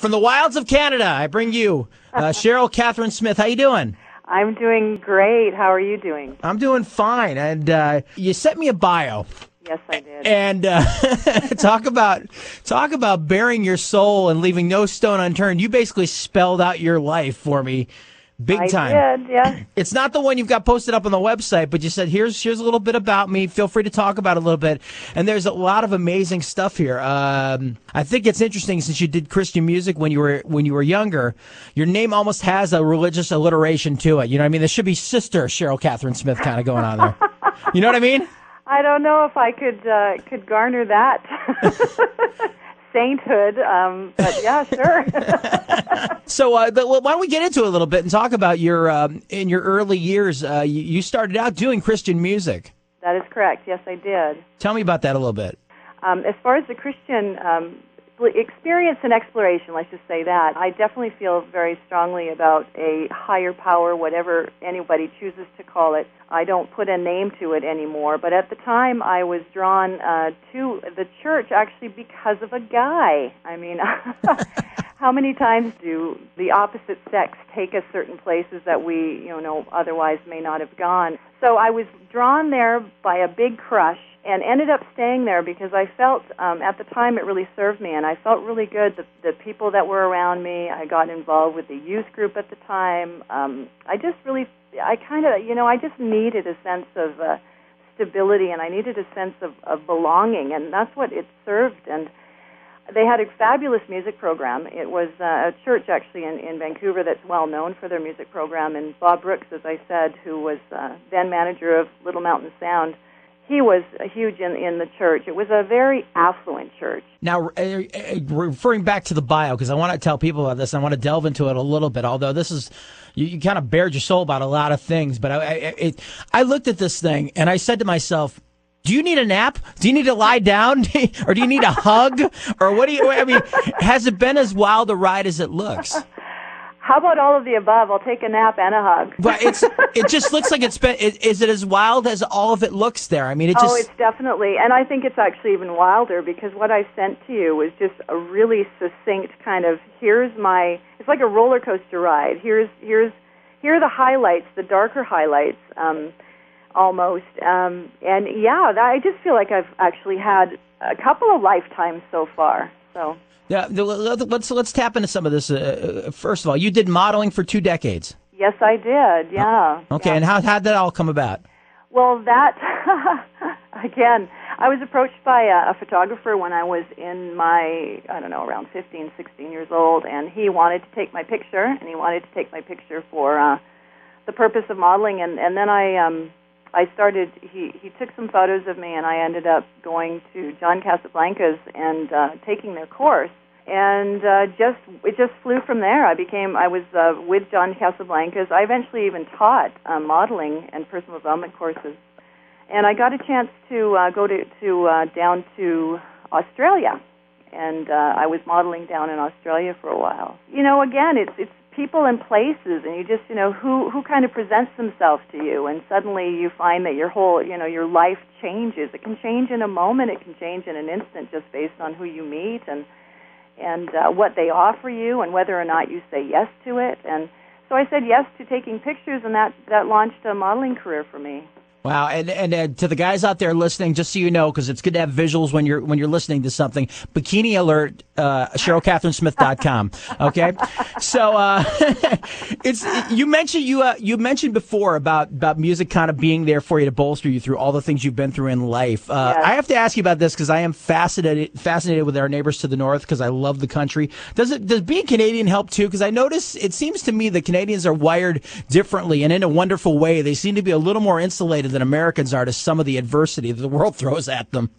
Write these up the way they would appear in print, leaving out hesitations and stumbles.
From the wilds of Canada, I bring you Cheryl Catherine Smith. How you doing? I'm doing great. How are you doing? I'm doing fine. And you sent me a bio. Yes, I did. And talk about bearing your soul and leaving no stone unturned. You basically spelled out your life for me, big time. I did, yeah. It's not the one you've got posted up on the website, but you said here's a little bit about me. Feel free to talk about it a little bit. And there's a lot of amazing stuff here. I think it's interesting since you did Christian music when you were younger. Your name almost has a religious alliteration to it. You know what I mean? There should be Sister Cheryl Catherine Smith kind of going on there. You know what I mean? I don't know if I could garner that sainthood, but yeah, sure. So why don't we get into it a little bit and talk about your in your early years, you started out doing Christian music. That is correct. Yes, I did. Tell me about that a little bit. As far as the Christian experience and exploration, let's just say that, I definitely feel very strongly about a higher power, whatever anybody chooses to call it. I don't put a name to it anymore, but at the time I was drawn to the church actually because of a guy. I mean, how many times do the opposite sex take us certain places that we, otherwise may not have gone? So I was drawn there by a big crush and ended up staying there because I felt at the time it really served me, and I felt really good. The people that were around me, I got involved with the youth group at the time. I just needed a sense of stability, and I needed a sense of belonging, and that's what it served. And they had a fabulous music program. It was a church, actually, in Vancouver that's well known for their music program, and Bob Brooks, as I said, who was then manager of Little Mountain Sound, he was huge in the church. It was a very affluent church. Now, referring back to the bio, because I want to tell people about this, I want to delve into it a little bit, although this is, you kind of bared your soul about a lot of things, but I looked at this thing, and I said to myself, do you need a nap? Do you need to lie down? Or do you need a hug? Or what do you, I mean, has it been as wild a ride as it looks? How about all of the above? I'll take a nap and a hug. But it just looks like it's been. Is it as wild as all of it looks there? I mean, it's definitely, and I think it's actually even wilder because what I sent to you was just a really succinct kind of. It's like a roller coaster ride. Here are the highlights, the darker highlights, almost. And yeah, I just feel like I've actually had a couple of lifetimes so far. So. Yeah, let's tap into some of this. First of all, you did modeling for 2 decades. Yes, I did. Yeah. Okay, yeah. And how'd that all come about? Well, that again, I was approached by a photographer when I was in my around 15, 16 years old, and he wanted to take my picture, and he wanted to take my picture for the purpose of modeling, and then I started, he took some photos of me, and I ended up going to John Casablanca's and taking their course, and it just flew from there. I was with John Casablanca's. I eventually even taught modeling and personal development courses, and I got a chance to go down to Australia, and I was modeling down in Australia for a while. Again, it's people and places, and you just, who kind of presents themselves to you, and suddenly you find that your whole, your life changes. It can change in a moment, it can change in an instant just based on who you meet and what they offer you and whether or not you say yes to it. And so I said yes to taking pictures, and that launched a modeling career for me. Wow, and to the guys out there listening, just so you know, because it's good to have visuals when you're listening to something. Bikini alert, CherylCatherineSmith.com. Okay, so you mentioned before about music kind of being there for you to bolster you through all the things you've been through in life. Yes. I have to ask you about this because I am fascinated with our neighbors to the north because I love the country. Does being Canadian help too? Because I notice it seems to me that Canadians are wired differently and in a wonderful way. They seem to be a little more insulated than Americans are to some of the adversity that the world throws at them.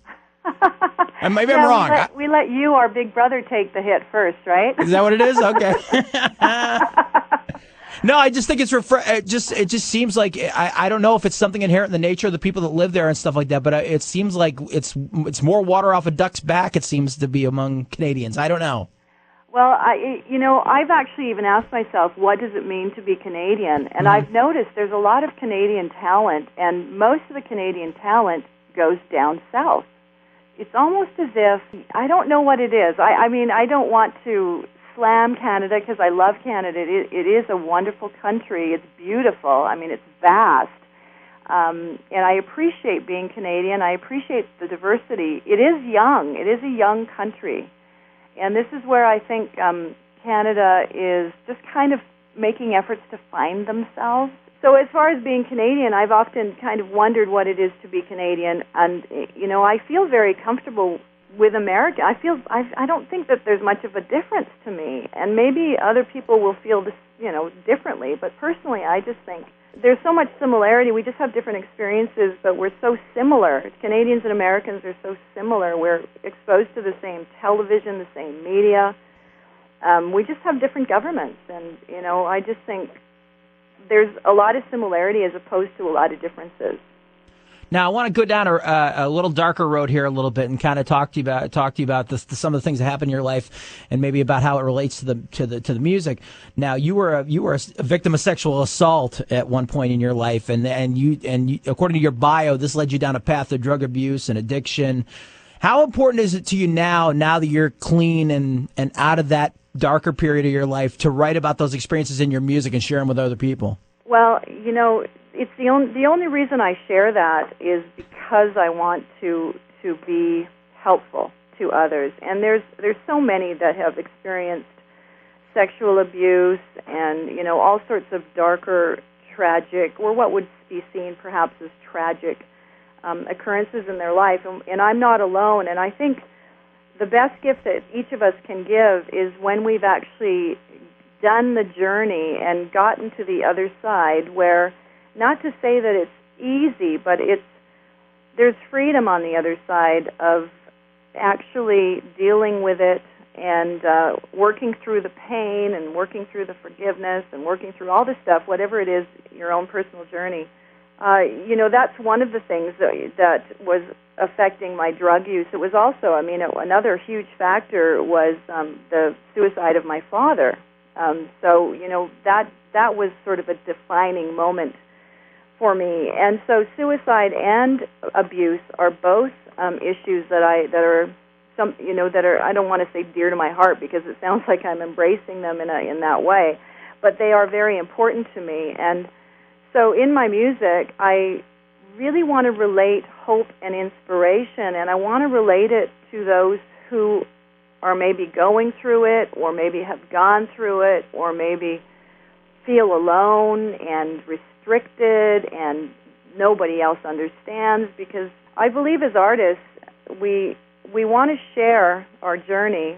And maybe I'm wrong. We let you, our big brother, take the hit first, right? Is that what it is? Okay. No, I just think it's it just seems like I don't know if it's something inherent in the nature of the people that live there and stuff like that, but it seems like it's more water off a duck's back. It seems to be among Canadians. I don't know. Well, I've actually even asked myself, what does it mean to be Canadian? And I've noticed there's a lot of Canadian talent, and most of the Canadian talent goes down south. It's almost as if, I don't know what it is. I mean, I don't want to slam Canada because I love Canada. It is a wonderful country. It's beautiful. I mean, it's vast. And I appreciate being Canadian. I appreciate the diversity. It is young. It is a young country. And this is where I think Canada is just kind of making efforts to find themselves. So as far as being Canadian, I've often kind of wondered what it is to be Canadian. And, you know, I feel very comfortable with America. I don't think that there's much of a difference to me. And maybe other people will feel this, you know, differently. But personally, I just think there's so much similarity. We just have different experiences, but we're so similar. Canadians and Americans are so similar. We're exposed to the same television, the same media. We just have different governments, and, you know, I just think there's a lot of similarity as opposed to a lot of differences. Now, I want to go down a little darker road here a little bit and kind of talk to you about some of the things that happen in your life, and maybe about how it relates to the music. Now, you were a victim of sexual assault at one point in your life, and you, according to your bio, this led you down a path of drug abuse and addiction. How important is it to you now that you're clean and out of that darker period of your life, to write about those experiences in your music and share them with other people? Well, you know, it's the only reason I share that is because I want to be helpful to others. And there's so many that have experienced sexual abuse and, you know, all sorts of darker, tragic, or what would be seen perhaps as tragic occurrences in their life. And I'm not alone. And I think the best gift that each of us can give is when we've actually done the journey and gotten to the other side, where, not to say that it's easy, but there's freedom on the other side of actually dealing with it and working through the pain and working through the forgiveness and working through all this stuff, whatever it is, your own personal journey. You know, that's one of the things that was affecting my drug use. It was also, I mean, another huge factor was the suicide of my father. So, you know, that was sort of a defining moment for me. And so suicide and abuse are both issues that are some, you know, that are, I don't want to say dear to my heart because it sounds like I'm embracing them in that way, but they are very important to me. And so in my music, I really want to relate hope and inspiration, and I want to relate it to those who are maybe going through it, or maybe have gone through it, or maybe feel alone and restricted and nobody else understands. Because I believe as artists, we want to share our journey.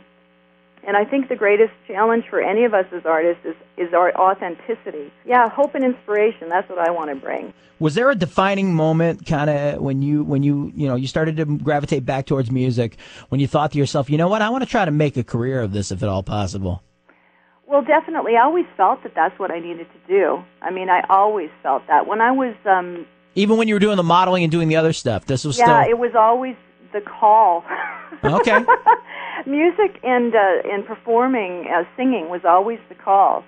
And I think the greatest challenge for any of us as artists is our authenticity. Yeah, hope and inspiration, that's what I want to bring. Was there a defining moment kind of when you started to gravitate back towards music, when you thought to yourself, you know what, I want to try to make a career of this if at all possible? Well, definitely. I always felt that that's what I needed to do. I mean, I always felt that. When I was... even when you were doing the modeling and doing the other stuff, this was Yeah, it was always the call. Okay. Music and performing, singing was always the call.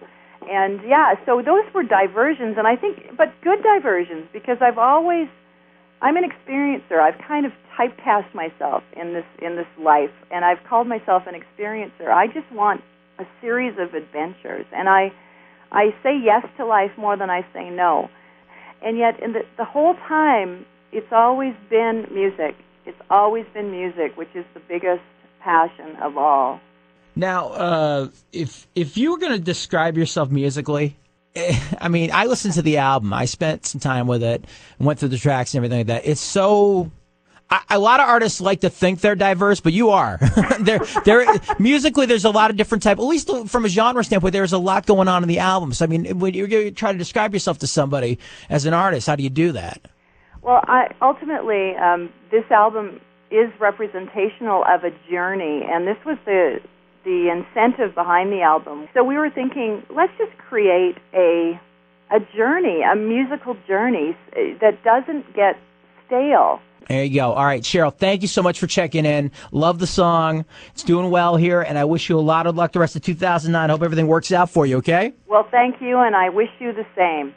And yeah, so those were diversions, and I think, but good diversions, because I'm an experiencer. I've kind of typecast myself in this life, and I've called myself an experiencer. I just want a series of adventures, and I say yes to life more than I say no. And yet, in the whole time, it's always been music. It's always been music, which is the biggest passion of all. Now, if you were going to describe yourself musically, I mean, I listened to the album. I spent some time with it and went through the tracks and everything like that. It's so... a lot of artists like to think they're diverse, but you are. Musically, there's a lot of different types. At least from a genre standpoint, there's a lot going on in the album. So, I mean, when you're going to try to describe yourself to somebody as an artist, how do you do that? Well, ultimately, this album is representational of a journey, and this was the incentive behind the album. So we were thinking, let's just create a journey, a musical journey that doesn't get stale. There you go. All right, Cheryl, thank you so much for checking in. Love the song. It's doing well here, and I wish you a lot of luck the rest of 2009. Hope everything works out for you, okay? Well, thank you, and I wish you the same.